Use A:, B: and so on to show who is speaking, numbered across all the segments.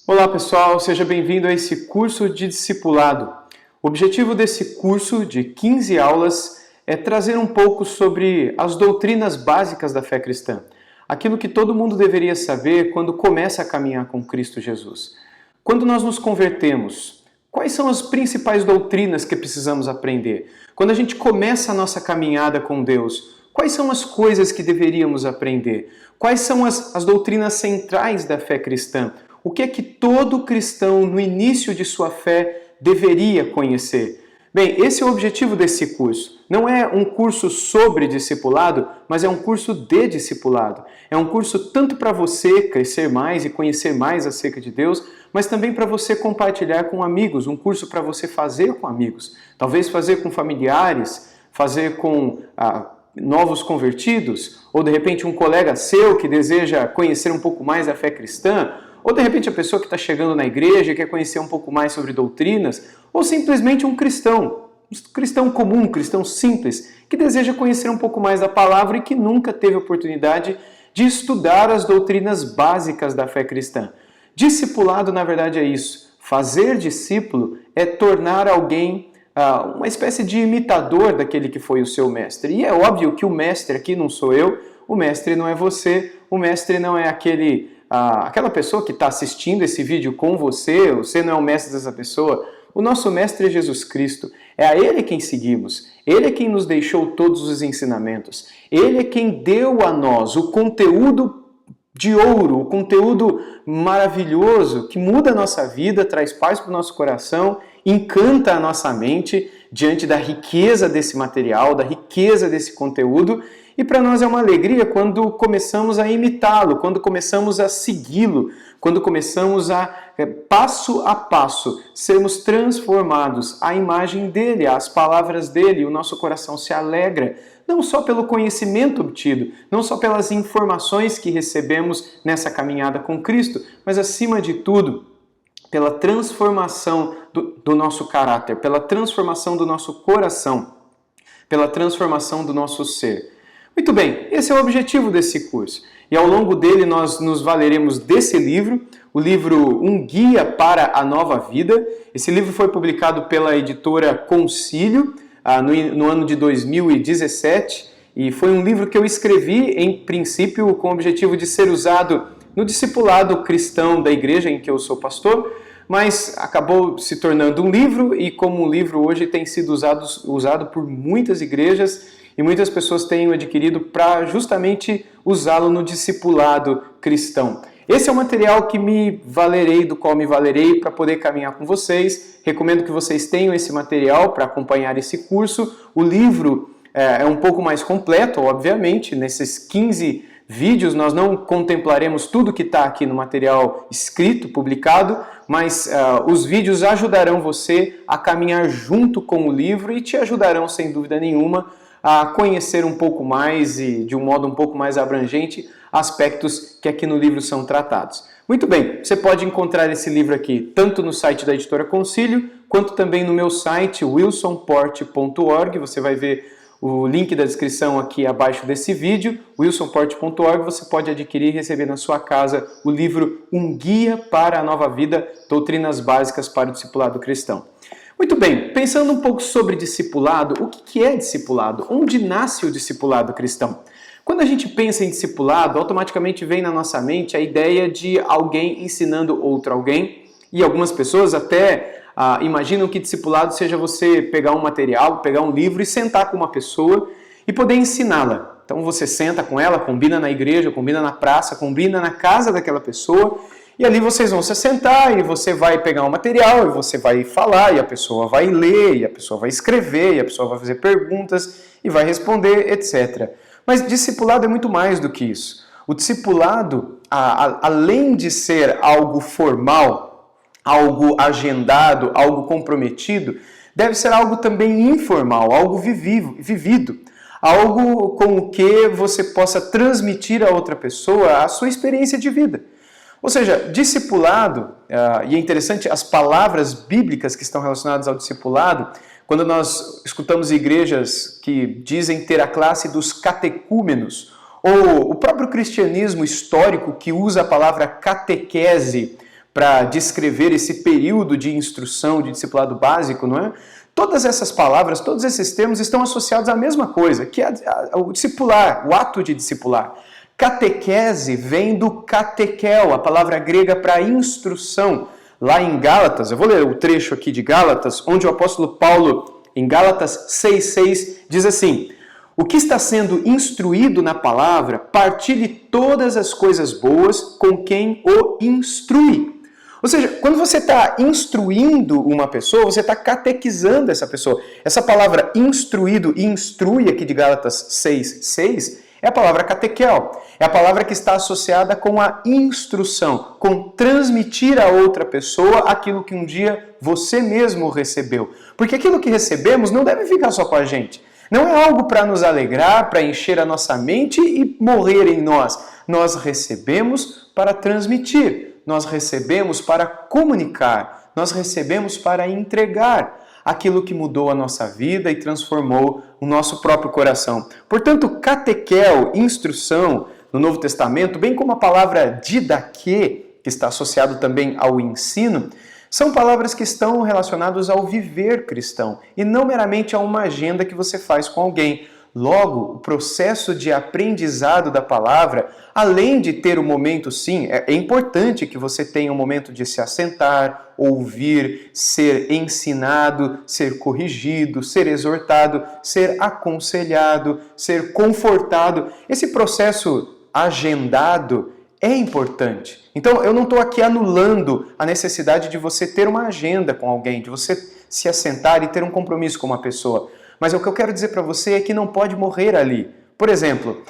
A: Olá pessoal, seja bem-vindo a esse curso de discipulado. O objetivo desse curso de 15 aulas é trazer um pouco sobre as doutrinas básicas da fé cristã. Aquilo que todo mundo deveria saber quando começa a caminhar com Cristo Jesus. Quando nós nos convertemos, quais são as principais doutrinas que precisamos aprender? Quando a gente começa a nossa caminhada com Deus, quais são as coisas que deveríamos aprender? Quais são as doutrinas centrais da fé cristã? O que é que todo cristão, no início de sua fé, deveria conhecer? Bem, esse é o objetivo desse curso. Não é um curso sobre discipulado, mas é um curso de discipulado. É um curso tanto para você crescer mais e conhecer mais acerca de Deus, mas também para você compartilhar com amigos, um curso para você fazer com amigos. Talvez fazer com familiares, fazer com novos convertidos, ou de repente um colega seu que deseja conhecer um pouco mais da fé cristã, ou de repente a pessoa que está chegando na igreja e quer conhecer um pouco mais sobre doutrinas, ou simplesmente um cristão comum, um cristão simples, que deseja conhecer um pouco mais da palavra e que nunca teve oportunidade de estudar as doutrinas básicas da fé cristã. Discipulado, na verdade, é isso. Fazer discípulo é tornar alguém uma espécie de imitador daquele que foi o seu mestre. E é óbvio que o mestre aqui não sou eu, o mestre não é você, o mestre não é aquela pessoa que está assistindo esse vídeo com você não é o mestre dessa pessoa. O nosso mestre é Jesus Cristo. É a Ele quem seguimos. Ele é quem nos deixou todos os ensinamentos. Ele é quem deu a nós o conteúdo de ouro, o conteúdo maravilhoso que muda a nossa vida, traz paz para o nosso coração, encanta a nossa mente diante da riqueza desse material, da riqueza desse conteúdo. E para nós é uma alegria quando começamos a imitá-lo, quando começamos a segui-lo, quando começamos a, passo a passo, sermos transformados à imagem dele, às palavras dele, o nosso coração se alegra, não só pelo conhecimento obtido, não só pelas informações que recebemos nessa caminhada com Cristo, mas acima de tudo, pela transformação do nosso caráter, pela transformação do nosso coração, pela transformação do nosso ser. Muito bem, esse é o objetivo desse curso. E ao longo dele nós nos valeremos desse livro, o livro Um Guia para a Nova Vida. Esse livro foi publicado pela editora Concílio no ano de 2017 e foi um livro que eu escrevi, em princípio, com o objetivo de ser usado no discipulado cristão da igreja em que eu sou pastor, mas acabou se tornando um livro e como um livro hoje tem sido usado por muitas igrejas e muitas pessoas têm adquirido para justamente usá-lo no discipulado cristão. Esse é o material do qual me valerei para poder caminhar com vocês. Recomendo que vocês tenham esse material para acompanhar esse curso. O livro é um pouco mais completo, obviamente. Nesses 15 vídeos nós não contemplaremos tudo que está aqui no material escrito, publicado, mas os vídeos ajudarão você a caminhar junto com o livro e te ajudarão, sem dúvida nenhuma, a conhecer um pouco mais e de um modo um pouco mais abrangente aspectos que aqui no livro são tratados. Muito bem, você pode encontrar esse livro aqui tanto no site da editora Concílio, quanto também no meu site wilsonporte.org. Você vai ver o link da descrição aqui abaixo desse vídeo, wilsonporte.org. Você pode adquirir e receber na sua casa o livro Um Guia para a Nova Vida, Doutrinas Básicas para o Discipulado Cristão. Muito bem, pensando um pouco sobre discipulado, o que é discipulado? Onde nasce o discipulado cristão? Quando a gente pensa em discipulado, automaticamente vem na nossa mente a ideia de alguém ensinando outro alguém, e algumas pessoas até imaginam que discipulado seja você pegar um material, pegar um livro e sentar com uma pessoa e poder ensiná-la. Então você senta com ela, combina na igreja, combina na praça, combina na casa daquela pessoa, e ali vocês vão se sentar e você vai pegar um material e você vai falar e a pessoa vai ler e a pessoa vai escrever e a pessoa vai fazer perguntas e vai responder, etc. Mas discipulado é muito mais do que isso. O discipulado, além de ser algo formal, algo agendado, algo comprometido, deve ser algo também informal, algo vivido. Algo com o que você possa transmitir a outra pessoa a sua experiência de vida. Ou seja, discipulado, e é interessante as palavras bíblicas que estão relacionadas ao discipulado, quando nós escutamos igrejas que dizem ter a classe dos catecúmenos, ou o próprio cristianismo histórico que usa a palavra catequese para descrever esse período de instrução, de discipulado básico, não é? Todas essas palavras, todos esses termos estão associados à mesma coisa, que é o discipular, o ato de discipular. Catequese vem do catequel, a palavra grega para instrução. Lá em Gálatas, eu vou ler o trecho aqui de Gálatas, onde o apóstolo Paulo, em Gálatas 6,6, diz assim: o que está sendo instruído na palavra, partilhe todas as coisas boas com quem o instrui. Ou seja, quando você está instruindo uma pessoa, você está catequizando essa pessoa. Essa palavra instruído e instrui aqui de Gálatas 6,6 é a palavra catequel. É a palavra que está associada com a instrução, com transmitir a outra pessoa aquilo que um dia você mesmo recebeu. Porque aquilo que recebemos não deve ficar só com a gente. Não é algo para nos alegrar, para encher a nossa mente e morrer em nós. Nós recebemos para transmitir. Nós recebemos para comunicar, nós recebemos para entregar aquilo que mudou a nossa vida e transformou o nosso próprio coração. Portanto, catequel, instrução, no Novo Testamento, bem como a palavra didaquê, que está associado também ao ensino, são palavras que estão relacionadas ao viver cristão e não meramente a uma agenda que você faz com alguém. Logo, o processo de aprendizado da palavra, além de ter o momento, sim, é importante que você tenha um momento de se assentar, ouvir, ser ensinado, ser corrigido, ser exortado, ser aconselhado, ser confortado. Esse processo agendado é importante. Então, eu não estou aqui anulando a necessidade de você ter uma agenda com alguém, de você se assentar e ter um compromisso com uma pessoa. Mas o que eu quero dizer para você é que não pode morrer ali. Por exemplo,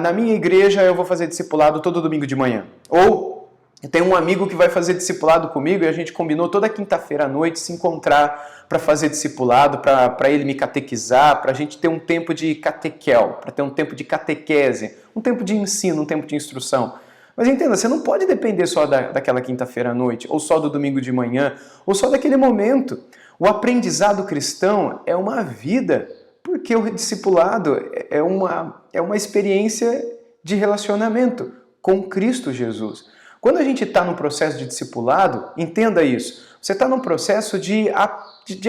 A: na minha igreja eu vou fazer discipulado todo domingo de manhã. Ou eu tenho um amigo que vai fazer discipulado comigo e a gente combinou toda quinta-feira à noite se encontrar para fazer discipulado, para ele me catequizar, para a gente ter um tempo de catequel, para ter um tempo de catequese, um tempo de ensino, um tempo de instrução. Mas entenda, você não pode depender só daquela quinta-feira à noite, ou só do domingo de manhã, ou só daquele momento. O aprendizado cristão é uma vida, porque o discipulado é uma experiência de relacionamento com Cristo Jesus. Quando a gente está no processo de discipulado, entenda isso, você está num processo de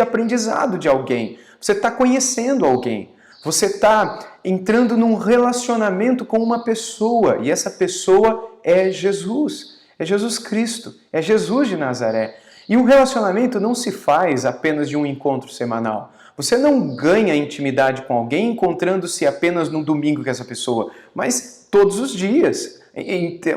A: aprendizado de alguém, você está conhecendo alguém, você está entrando num relacionamento com uma pessoa, e essa pessoa é Jesus Cristo, é Jesus de Nazaré. E um relacionamento não se faz apenas de um encontro semanal. Você não ganha intimidade com alguém encontrando-se apenas no domingo com essa pessoa, mas todos os dias,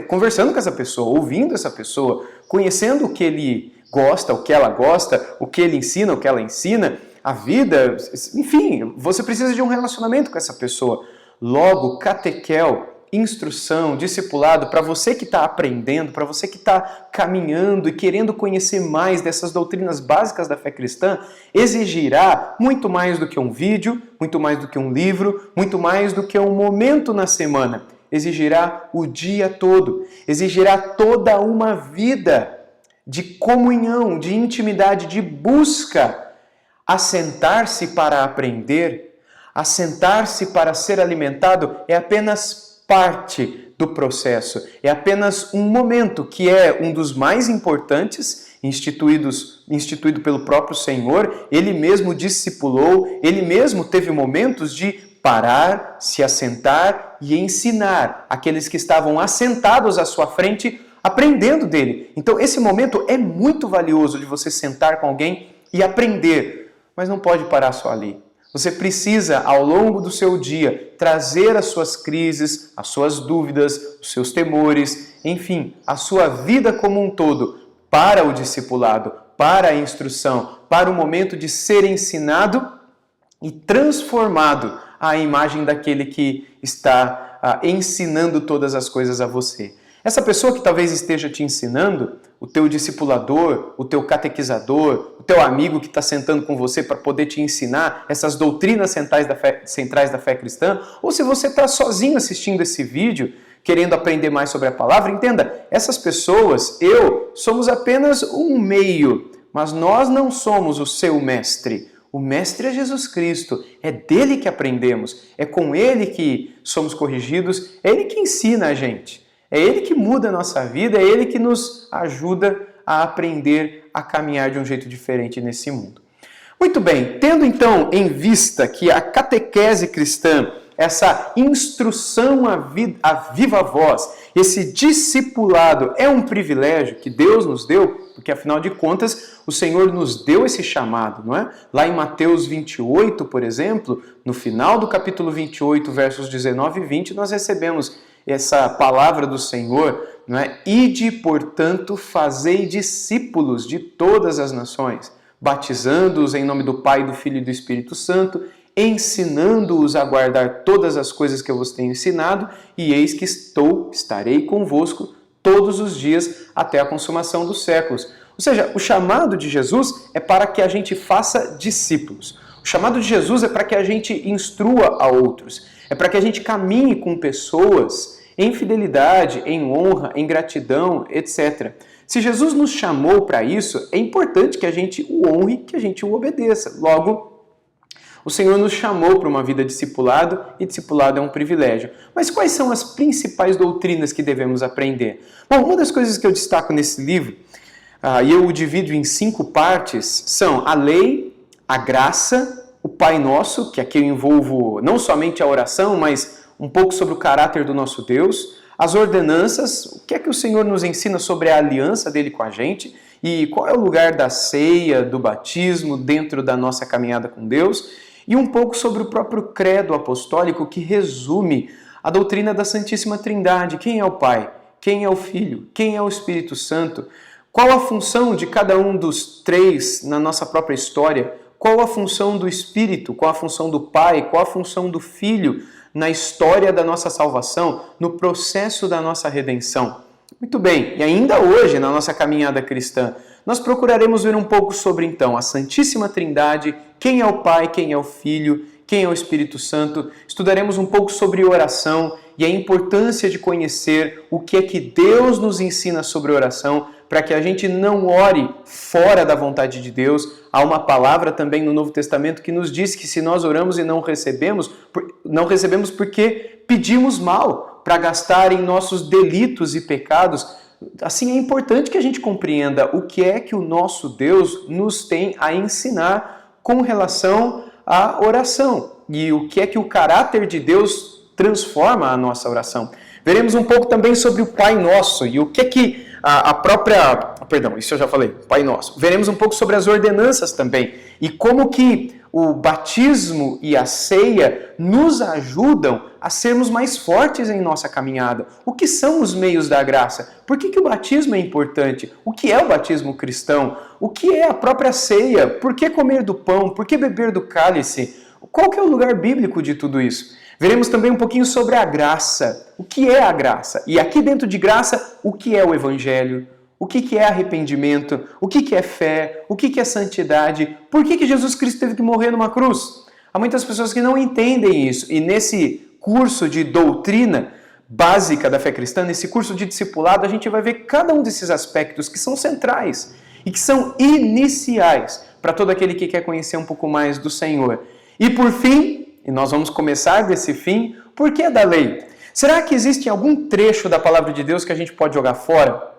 A: conversando com essa pessoa, ouvindo essa pessoa, conhecendo o que ele gosta, o que ela gosta, o que ele ensina, o que ela ensina, a vida, enfim, você precisa de um relacionamento com essa pessoa. Logo, catequel, instrução, discipulado, para você que está aprendendo, para você que está caminhando e querendo conhecer mais dessas doutrinas básicas da fé cristã, exigirá muito mais do que um vídeo, muito mais do que um livro, muito mais do que um momento na semana. Exigirá o dia todo, exigirá toda uma vida de comunhão, de intimidade, de busca. Assentar-se para aprender, assentar-se para ser alimentado é apenas parte do processo, é apenas um momento que é um dos mais importantes, instituído pelo próprio Senhor. Ele mesmo discipulou, ele mesmo teve momentos de parar, se assentar e ensinar aqueles que estavam assentados à sua frente, aprendendo dele. Então esse momento é muito valioso de você sentar com alguém e aprender, mas não pode parar só ali. Você precisa, ao longo do seu dia, trazer as suas crises, as suas dúvidas, os seus temores, enfim, a sua vida como um todo para o discipulado, para a instrução, para o momento de ser ensinado e transformado à imagem daquele que está ensinando todas as coisas a você. Essa pessoa que talvez esteja te ensinando, o teu discipulador, o teu catequizador, o teu amigo que está sentando com você para poder te ensinar essas doutrinas centrais da fé cristã, ou se você está sozinho assistindo esse vídeo, querendo aprender mais sobre a palavra, entenda, essas pessoas, somos apenas um meio, mas nós não somos o seu mestre. O mestre é Jesus Cristo, é dele que aprendemos, é com ele que somos corrigidos, é ele que ensina a gente. É ele que muda a nossa vida, é ele que nos ajuda a aprender a caminhar de um jeito diferente nesse mundo. Muito bem, tendo então em vista que a catequese cristã, essa instrução à viva voz, esse discipulado é um privilégio que Deus nos deu, porque afinal de contas o Senhor nos deu esse chamado, não é? Lá em Mateus 28, por exemplo, no final do capítulo 28, versos 19 e 20, nós recebemos essa palavra do Senhor, não é? Ide, portanto, fazei discípulos de todas as nações, batizando-os em nome do Pai, do Filho e do Espírito Santo, ensinando-os a guardar todas as coisas que eu vos tenho ensinado, e eis que estarei convosco todos os dias até a consumação dos séculos. Ou seja, o chamado de Jesus é para que a gente faça discípulos. O chamado de Jesus é para que a gente instrua a outros. É para que a gente caminhe com pessoas em fidelidade, em honra, em gratidão, etc. Se Jesus nos chamou para isso, é importante que a gente o honre, que a gente o obedeça. Logo, o Senhor nos chamou para uma vida discipulado e discipulado é um privilégio. Mas quais são as principais doutrinas que devemos aprender? Bom, uma das coisas que eu destaco nesse livro, e eu o divido em 5 partes, são a lei, a graça, o Pai Nosso, que aqui eu envolvo não somente a oração, mas um pouco sobre o caráter do nosso Deus, as ordenanças, o que é que o Senhor nos ensina sobre a aliança dele com a gente e qual é o lugar da ceia, do batismo dentro da nossa caminhada com Deus, e um pouco sobre o próprio credo apostólico que resume a doutrina da Santíssima Trindade. Quem é o Pai? Quem é o Filho? Quem é o Espírito Santo? Qual a função de cada um dos 3 na nossa própria história? Qual a função do Espírito? Qual a função do Pai? Qual a função do Filho na história da nossa salvação, no processo da nossa redenção? Muito bem, e ainda hoje, na nossa caminhada cristã, nós procuraremos ver um pouco sobre, então, a Santíssima Trindade, quem é o Pai, quem é o Filho, quem é o Espírito Santo. Estudaremos um pouco sobre oração e a importância de conhecer o que é que Deus nos ensina sobre oração, para que a gente não ore fora da vontade de Deus. Há uma palavra também no Novo Testamento que nos diz que se nós oramos e não recebemos porque pedimos mal, para gastar em nossos delitos e pecados. Assim, é importante que a gente compreenda o que é que o nosso Deus nos tem a ensinar com relação à oração e o que é que o caráter de Deus transforma a nossa oração. Veremos um pouco também sobre o Pai Nosso e o que é que isso eu já falei, Pai Nosso. Veremos um pouco sobre as ordenanças também e como que o batismo e a ceia nos ajudam a sermos mais fortes em nossa caminhada. O que são os meios da graça? Por que o batismo é importante? O que é o batismo cristão? O que é a própria ceia? Por que comer do pão? Por que beber do cálice? Qual que é o lugar bíblico de tudo isso? Veremos também um pouquinho sobre a graça. O que é a graça? E aqui dentro de graça, o que é o Evangelho? O que é arrependimento? O que é fé? O que é santidade? Por que Jesus Cristo teve que morrer numa cruz? Há muitas pessoas que não entendem isso. E nesse curso de doutrina básica da fé cristã, nesse curso de discipulado, a gente vai ver cada um desses aspectos que são centrais e que são iniciais para todo aquele que quer conhecer um pouco mais do Senhor. E por fim, e nós vamos começar desse fim, por que da lei? Será que existe algum trecho da palavra de Deus que a gente pode jogar fora?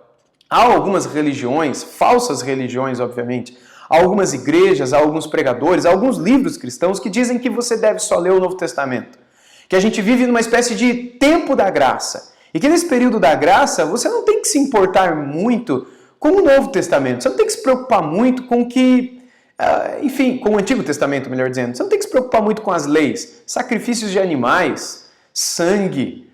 A: Há algumas religiões, falsas religiões, obviamente, há algumas igrejas, há alguns pregadores, há alguns livros cristãos que dizem que você deve só ler o Novo Testamento. Que a gente vive numa espécie de tempo da graça. E que nesse período da graça, você não tem que se importar muito com o Novo Testamento. Você não tem que se preocupar muito com com o Antigo Testamento, melhor dizendo. Você não tem que se preocupar muito com as leis, sacrifícios de animais, sangue,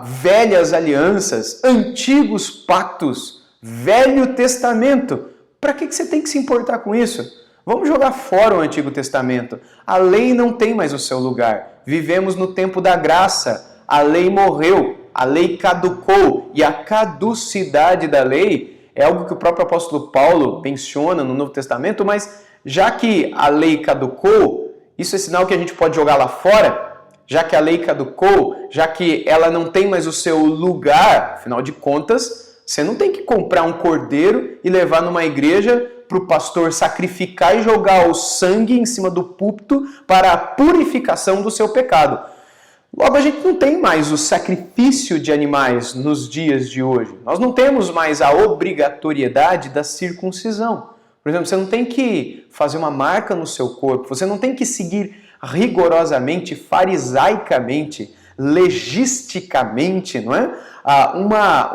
A: velhas alianças, antigos pactos, Velho Testamento. Para que você tem que se importar com isso? Vamos jogar fora o Antigo Testamento. A lei não tem mais o seu lugar. Vivemos no tempo da graça. A lei morreu, a lei caducou. E a caducidade da lei é algo que o próprio apóstolo Paulo menciona no Novo Testamento, mas já que a lei caducou, isso é sinal que a gente pode jogar lá fora? Já que a lei caducou, já que ela não tem mais o seu lugar, afinal de contas, você não tem que comprar um cordeiro e levar numa igreja para o pastor sacrificar e jogar o sangue em cima do púlpito para a purificação do seu pecado. Logo, a gente não tem mais o sacrifício de animais nos dias de hoje. Nós não temos mais a obrigatoriedade da circuncisão. Por exemplo, você não tem que fazer uma marca no seu corpo, você não tem que seguir rigorosamente, farisaicamente, legisticamente, não é?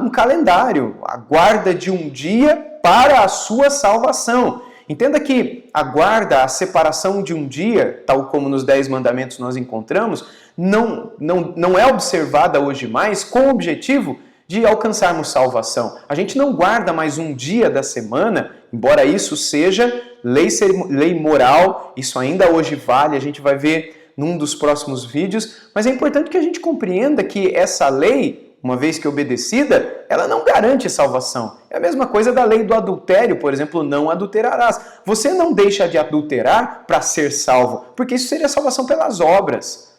A: Um calendário, a guarda de um dia para a sua salvação. Entenda que a guarda, a separação de um dia, tal como nos 10 mandamentos nós encontramos, não é observada hoje mais com o objetivo de alcançarmos salvação. A gente não guarda mais um dia da semana, embora isso seja lei moral, isso ainda hoje vale, a gente vai ver num dos próximos vídeos, mas é importante que a gente compreenda que essa lei, uma vez que obedecida, ela não garante salvação. É a mesma coisa da lei do adultério, por exemplo, não adulterarás. Você não deixa de adulterar para ser salvo, porque isso seria salvação pelas obras.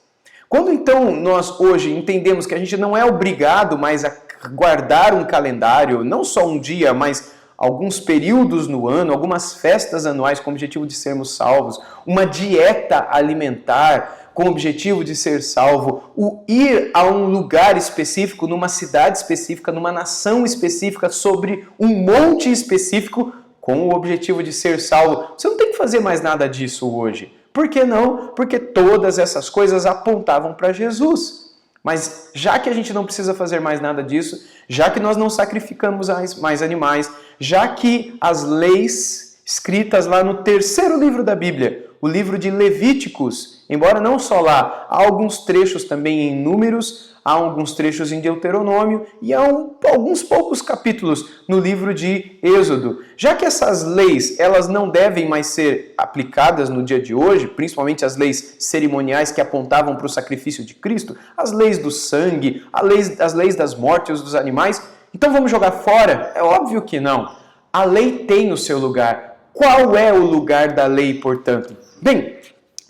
A: Quando então nós hoje entendemos que a gente não é obrigado mais a guardar um calendário, não só um dia, mas alguns períodos no ano, algumas festas anuais com o objetivo de sermos salvos, uma dieta alimentar com o objetivo de ser salvo, o ir a um lugar específico, numa cidade específica, numa nação específica, sobre um monte específico, com o objetivo de ser salvo. Você não tem que fazer mais nada disso hoje. Por que não? Porque todas essas coisas apontavam para Jesus. Mas já que a gente não precisa fazer mais nada disso, já que nós não sacrificamos mais animais, já que as leis escritas lá no 3º livro da Bíblia, o livro de Levíticos, embora não só lá, há alguns trechos também em Números, há alguns trechos em Deuteronômio e há alguns poucos capítulos no livro de Êxodo. Já que essas leis, elas não devem mais ser aplicadas no dia de hoje, principalmente as leis cerimoniais que apontavam para o sacrifício de Cristo, as leis do sangue, as leis das mortes dos animais, então vamos jogar fora? É óbvio que não. A lei tem o seu lugar. Qual é o lugar da lei, portanto? Bem,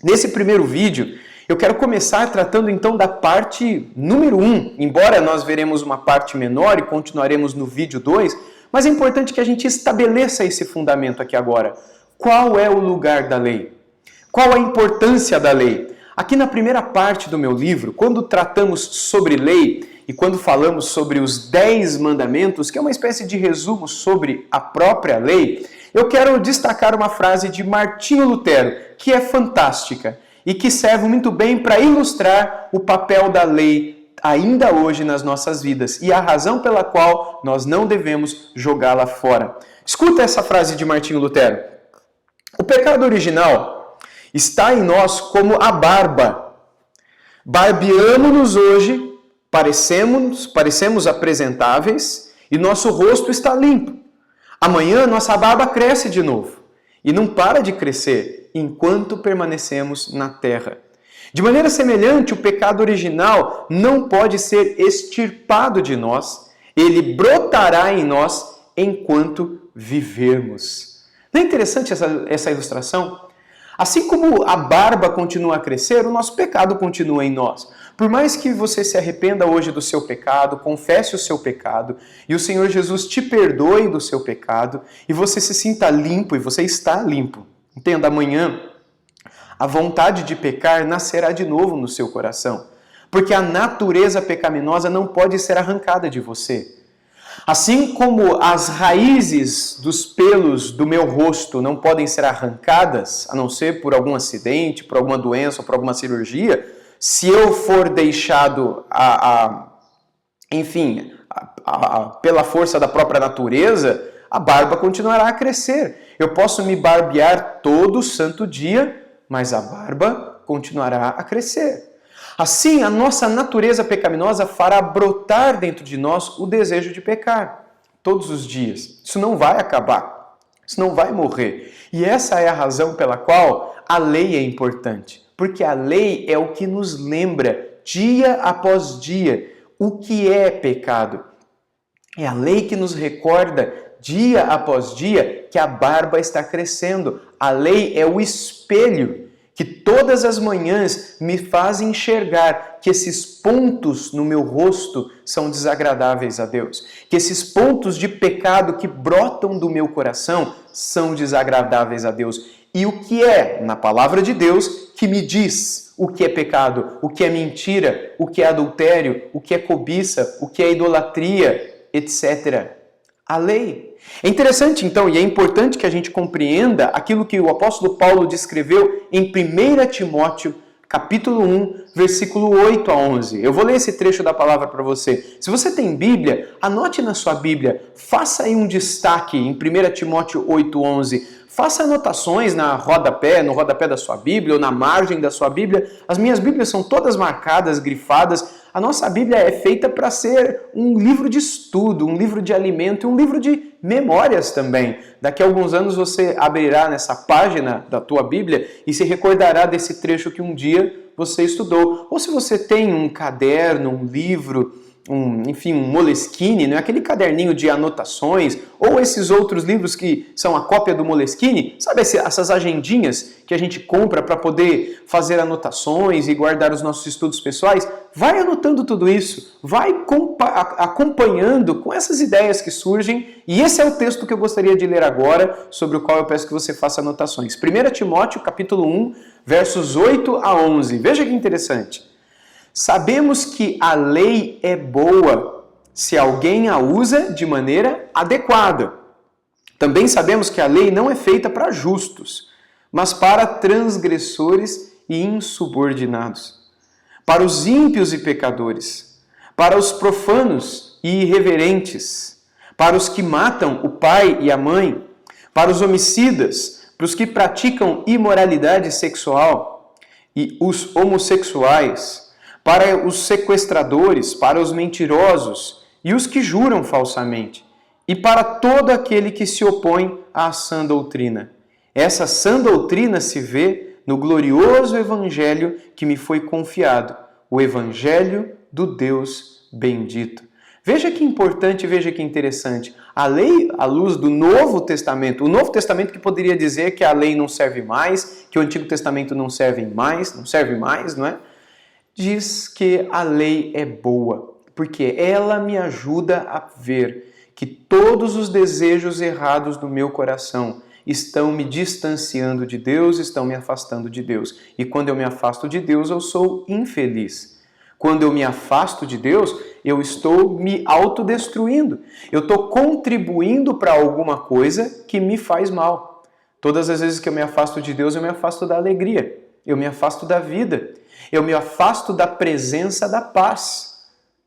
A: nesse primeiro vídeo, eu quero começar tratando então da parte número 1, embora nós veremos uma parte menor e continuaremos no vídeo 2, mas é importante que a gente estabeleça esse fundamento aqui agora. Qual é o lugar da lei? Qual a importância da lei? Aqui na primeira parte do meu livro, quando tratamos sobre lei e quando falamos sobre os 10 mandamentos, que é uma espécie de resumo sobre a própria lei, eu quero destacar uma frase de Martinho Lutero, que é fantástica e que serve muito bem para ilustrar o papel da lei ainda hoje nas nossas vidas e a razão pela qual nós não devemos jogá-la fora. Escuta essa frase de Martinho Lutero. O pecado original está em nós como a barba. Barbeamo-nos hoje, parecemos apresentáveis e nosso rosto está limpo. Amanhã nossa barba cresce de novo e não para de crescer enquanto permanecemos na terra. De maneira semelhante, o pecado original não pode ser extirpado de nós, ele brotará em nós enquanto vivermos. Não é interessante essa ilustração? Assim como a barba continua a crescer, o nosso pecado continua em nós. Por mais que você se arrependa hoje do seu pecado, confesse o seu pecado, e o Senhor Jesus te perdoe do seu pecado, e você se sinta limpo, e você está limpo. Entenda, amanhã a vontade de pecar nascerá de novo no seu coração, porque a natureza pecaminosa não pode ser arrancada de você. Assim como as raízes dos pelos do meu rosto não podem ser arrancadas, a não ser por algum acidente, por alguma doença ou por alguma cirurgia, se eu for deixado, pela força da própria natureza, a barba continuará a crescer. Eu posso me barbear todo santo dia, mas a barba continuará a crescer. Assim, a nossa natureza pecaminosa fará brotar dentro de nós o desejo de pecar todos os dias. Isso não vai acabar, isso não vai morrer. E essa é a razão pela qual a lei é importante. Porque a lei é o que nos lembra, dia após dia, o que é pecado. É a lei que nos recorda, dia após dia, que a barba está crescendo. A lei é o espelho que todas as manhãs me faz enxergar que esses pontos no meu rosto são desagradáveis a Deus. Que esses pontos de pecado que brotam do meu coração são desagradáveis a Deus. E o que é, na palavra de Deus, que me diz o que é pecado, o que é mentira, o que é adultério, o que é cobiça, o que é idolatria, etc. A lei. É interessante, então, e é importante que a gente compreenda aquilo que o apóstolo Paulo descreveu em 1 Timóteo, capítulo 1, versículo 8 a 11. Eu vou ler esse trecho da palavra para você. Se você tem Bíblia, anote na sua Bíblia, faça aí um destaque em 1 Timóteo 8, 11. Faça anotações no rodapé da sua Bíblia ou na margem da sua Bíblia. As minhas Bíblias são todas marcadas, grifadas. A nossa Bíblia é feita para ser um livro de estudo, um livro de alimento e um livro de memórias também. Daqui a alguns anos você abrirá nessa página da tua Bíblia e se recordará desse trecho que um dia você estudou. Ou se você tem um caderno, um livro, um Moleskine, né? Aquele caderninho de anotações, ou esses outros livros que são a cópia do Moleskine, sabe essas agendinhas que a gente compra para poder fazer anotações e guardar os nossos estudos pessoais? Vai anotando tudo isso, vai acompanhando com essas ideias que surgem, e esse é o texto que eu gostaria de ler agora, sobre o qual eu peço que você faça anotações. 1 Timóteo, capítulo 1, versos 8 a 11. Veja que interessante. Sabemos que a lei é boa se alguém a usa de maneira adequada. Também sabemos que a lei não é feita para justos, mas para transgressores e insubordinados, para os ímpios e pecadores, para os profanos e irreverentes, para os que matam o pai e a mãe, para os homicidas, para os que praticam imoralidade sexual e os homossexuais, para os sequestradores, para os mentirosos e os que juram falsamente, e para todo aquele que se opõe à sã doutrina. Essa sã doutrina se vê no glorioso evangelho que me foi confiado, o evangelho do Deus bendito. Veja que importante, veja que interessante. A lei, à luz do Novo Testamento, o Novo Testamento que poderia dizer que a lei não serve mais, que o Antigo Testamento não serve mais, não é? Diz que a lei é boa, porque ela me ajuda a ver que todos os desejos errados do meu coração estão me distanciando de Deus, estão me afastando de Deus. E quando eu me afasto de Deus, eu sou infeliz. Quando eu me afasto de Deus, eu estou me autodestruindo. Eu estou contribuindo para alguma coisa que me faz mal. Todas as vezes que eu me afasto de Deus, eu me afasto da alegria. Eu me afasto da vida. Eu me afasto da presença da paz.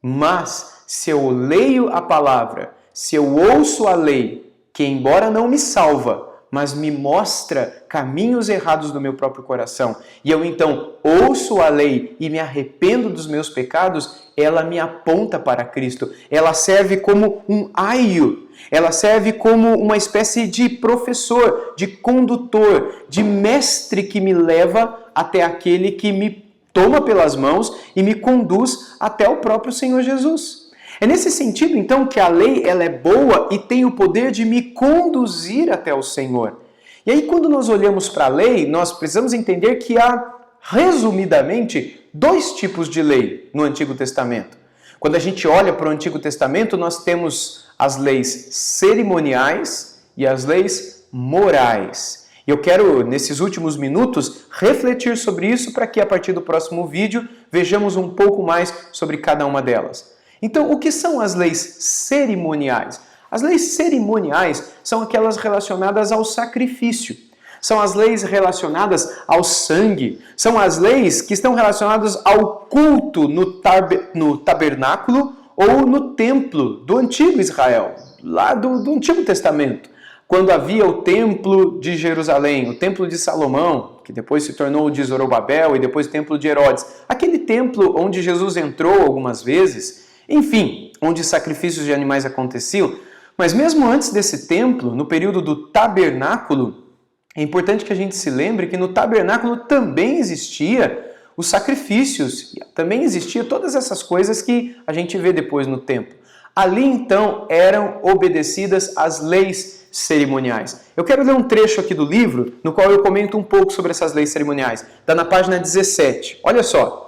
A: Mas, se eu leio a palavra, se eu ouço a lei, que embora não me salva, mas me mostra caminhos errados do meu próprio coração, e eu então ouço a lei e me arrependo dos meus pecados, ela me aponta para Cristo. Ela serve como um aio, ela serve como uma espécie de professor, de condutor, de mestre que me leva até aquele que me toma pelas mãos e me conduz até o próprio Senhor Jesus. É nesse sentido, então, que a lei ela é boa e tem o poder de me conduzir até o Senhor. E aí, quando nós olhamos para a lei, nós precisamos entender que há, resumidamente, dois tipos de lei no Antigo Testamento. Quando a gente olha para o Antigo Testamento, nós temos as leis cerimoniais e as leis morais. E eu quero, nesses últimos minutos, refletir sobre isso para que, a partir do próximo vídeo, vejamos um pouco mais sobre cada uma delas. Então, o que são as leis cerimoniais? As leis cerimoniais são aquelas relacionadas ao sacrifício. São as leis relacionadas ao sangue. São as leis que estão relacionadas ao culto no tabernáculo ou no templo do antigo Israel, lá do Antigo Testamento. Quando havia o templo de Jerusalém, o templo de Salomão, que depois se tornou o de Zorobabel e depois o templo de Herodes. Aquele templo onde Jesus entrou algumas vezes, enfim, onde sacrifícios de animais aconteciam. Mas mesmo antes desse templo, no período do tabernáculo, é importante que a gente se lembre que no tabernáculo também existia os sacrifícios, também existia todas essas coisas que a gente vê depois no templo. Ali então eram obedecidas as leis cerimoniais. Eu quero ler um trecho aqui do livro no qual eu comento um pouco sobre essas leis cerimoniais. Está na página 17. Olha só.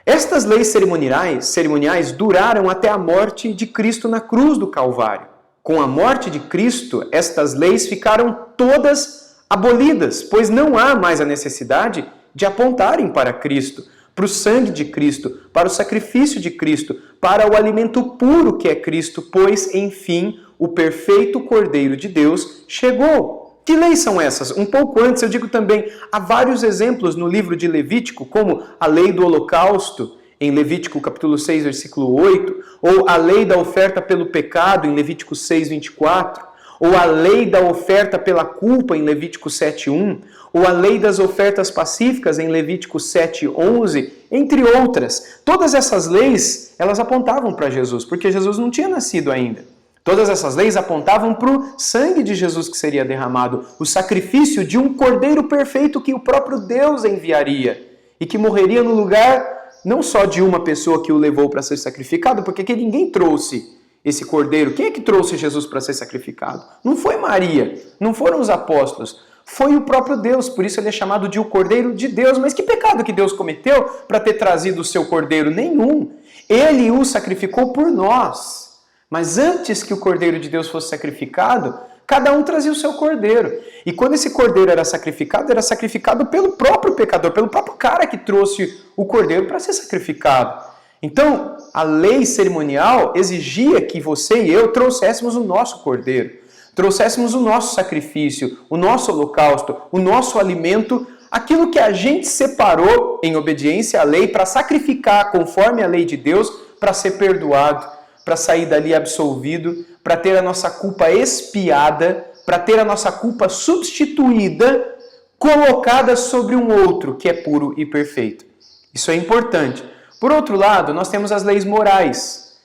A: Estas leis cerimoniais duraram até a morte de Cristo na cruz do Calvário. Com a morte de Cristo, estas leis ficaram todas abolidas, pois não há mais a necessidade de apontarem para Cristo, para o sangue de Cristo, para o sacrifício de Cristo, para o alimento puro que é Cristo, pois, enfim, o perfeito Cordeiro de Deus chegou. Que leis são essas? Um pouco antes, eu digo também, há vários exemplos no livro de Levítico, como a lei do holocausto, em Levítico capítulo 6, versículo 8, ou a lei da oferta pelo pecado, em Levítico 6, 24, ou a lei da oferta pela culpa, em Levítico 7:1, ou a lei das ofertas pacíficas, em Levítico 7:11, entre outras. Todas essas leis, elas apontavam para Jesus, porque Jesus não tinha nascido ainda. Todas essas leis apontavam para o sangue de Jesus que seria derramado, o sacrifício de um cordeiro perfeito que o próprio Deus enviaria e que morreria no lugar não só de uma pessoa que o levou para ser sacrificado, porque que ninguém trouxe esse cordeiro. Quem é que trouxe Jesus para ser sacrificado? Não foi Maria, não foram os apóstolos, foi o próprio Deus. Por isso ele é chamado de o Cordeiro de Deus. Mas que pecado que Deus cometeu para ter trazido o seu cordeiro? Nenhum. Ele o sacrificou por nós. Mas antes que o Cordeiro de Deus fosse sacrificado, cada um trazia o seu cordeiro. E quando esse cordeiro era sacrificado pelo próprio pecador, pelo próprio cara que trouxe o cordeiro para ser sacrificado. Então, a lei cerimonial exigia que você e eu trouxéssemos o nosso cordeiro, trouxéssemos o nosso sacrifício, o nosso holocausto, o nosso alimento, aquilo que a gente separou em obediência à lei para sacrificar conforme a lei de Deus, para ser perdoado, para sair dali absolvido, para ter a nossa culpa expiada, para ter a nossa culpa substituída, colocada sobre um outro que é puro e perfeito. Isso é importante. Por outro lado, nós temos as leis morais.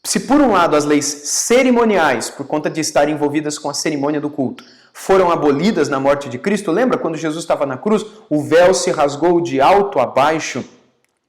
A: Se por um lado as leis cerimoniais, por conta de estarem envolvidas com a cerimônia do culto, foram abolidas na morte de Cristo, lembra quando Jesus estava na cruz, o véu se rasgou de alto a baixo?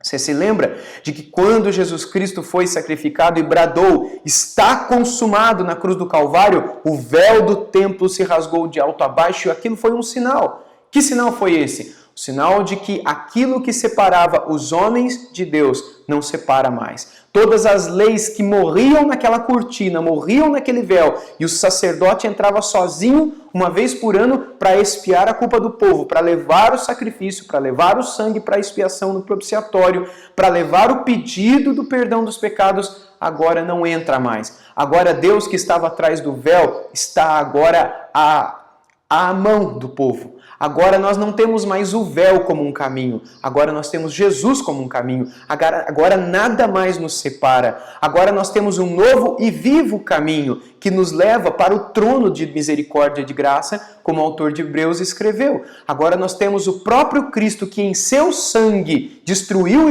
A: Você se lembra de que quando Jesus Cristo foi sacrificado e bradou, está consumado na cruz do Calvário, o véu do templo se rasgou de alto a baixo e aquilo foi um sinal. Que sinal foi esse? O sinal de que aquilo que separava os homens de Deus não separa mais. Todas as leis que morriam naquela cortina, morriam naquele véu, e o sacerdote entrava sozinho uma vez por ano para expiar a culpa do povo, para levar o sacrifício, para levar o sangue para a expiação no propiciatório, para levar o pedido do perdão dos pecados, agora não entra mais. Agora Deus que estava atrás do véu está agora à mão do povo. Agora nós não temos mais o véu como um caminho, agora nós temos Jesus como um caminho, agora nada mais nos separa, agora nós temos um novo e vivo caminho que nos leva para o trono de misericórdia e de graça, como o autor de Hebreus escreveu. Agora nós temos o próprio Cristo que em seu sangue destruiu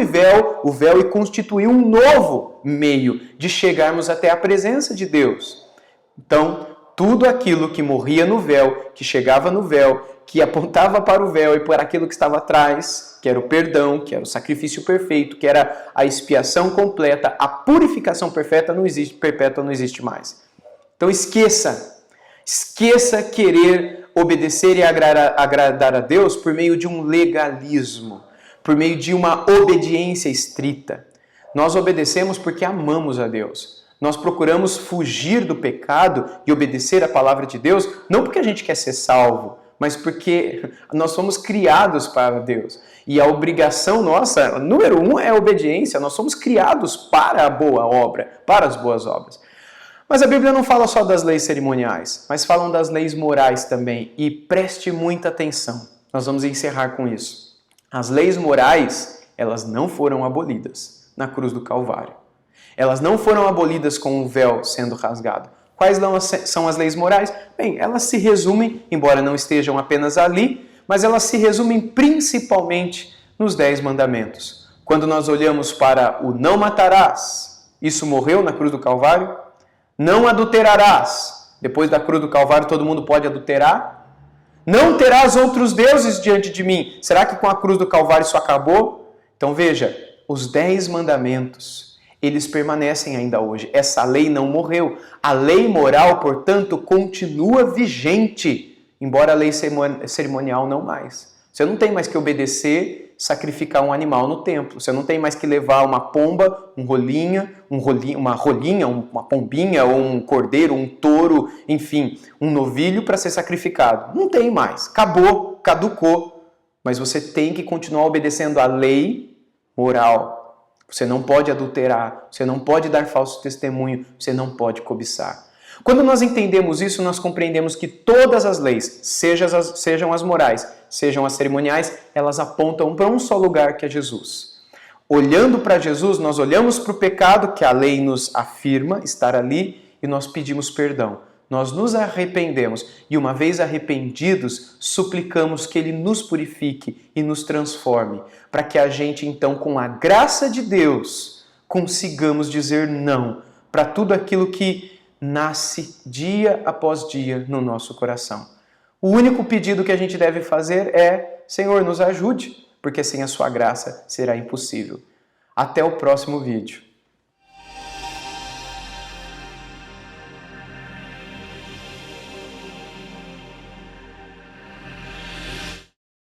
A: o véu e constituiu um novo meio de chegarmos até a presença de Deus. Então, tudo aquilo que morria no véu, que chegava no véu, que apontava para o véu e para aquilo que estava atrás, que era o perdão, que era o sacrifício perfeito, que era a expiação completa, a purificação perpétua não existe mais. Então esqueça querer obedecer e agradar a Deus por meio de um legalismo, por meio de uma obediência estrita. Nós obedecemos porque amamos a Deus. Nós procuramos fugir do pecado e obedecer a palavra de Deus, não porque a gente quer ser salvo, mas porque nós somos criados para Deus. E a obrigação nossa, número 1, é a obediência. Nós somos criados para a boa obra, para as boas obras. Mas a Bíblia não fala só das leis cerimoniais, mas falam das leis morais também. E preste muita atenção. Nós vamos encerrar com isso. As leis morais, elas não foram abolidas na cruz do Calvário. Elas não foram abolidas com o véu sendo rasgado. Quais são as leis morais? Bem, elas se resumem, embora não estejam apenas ali, mas elas se resumem principalmente nos 10 mandamentos. Quando nós olhamos para o não matarás, isso morreu na cruz do Calvário. Não adulterarás. Depois da cruz do Calvário todo mundo pode adulterar. Não terás outros deuses diante de mim. Será que com a cruz do Calvário isso acabou? Então veja, os 10 mandamentos, eles permanecem ainda hoje. Essa lei não morreu. A lei moral, portanto, continua vigente, embora a lei cerimonial não mais. Você não tem mais que obedecer sacrificar um animal no templo. Você não tem mais que levar uma pomba, uma rolinha, uma pombinha, ou um cordeiro, um touro, enfim, um novilho para ser sacrificado. Não tem mais. Acabou, caducou. Mas você tem que continuar obedecendo à lei moral. Você não pode adulterar, você não pode dar falso testemunho, você não pode cobiçar. Quando nós entendemos isso, nós compreendemos que todas as leis, sejam as morais, sejam as cerimoniais, elas apontam para um só lugar, que é Jesus. Olhando para Jesus, nós olhamos para o pecado que a lei nos afirma estar ali e nós pedimos perdão. Nós nos arrependemos e, uma vez arrependidos, suplicamos que Ele nos purifique e nos transforme, para que a gente, então, com a graça de Deus, consigamos dizer não para tudo aquilo que nasce dia após dia no nosso coração. O único pedido que a gente deve fazer é: Senhor, nos ajude, porque sem a sua graça será impossível. Até o próximo vídeo.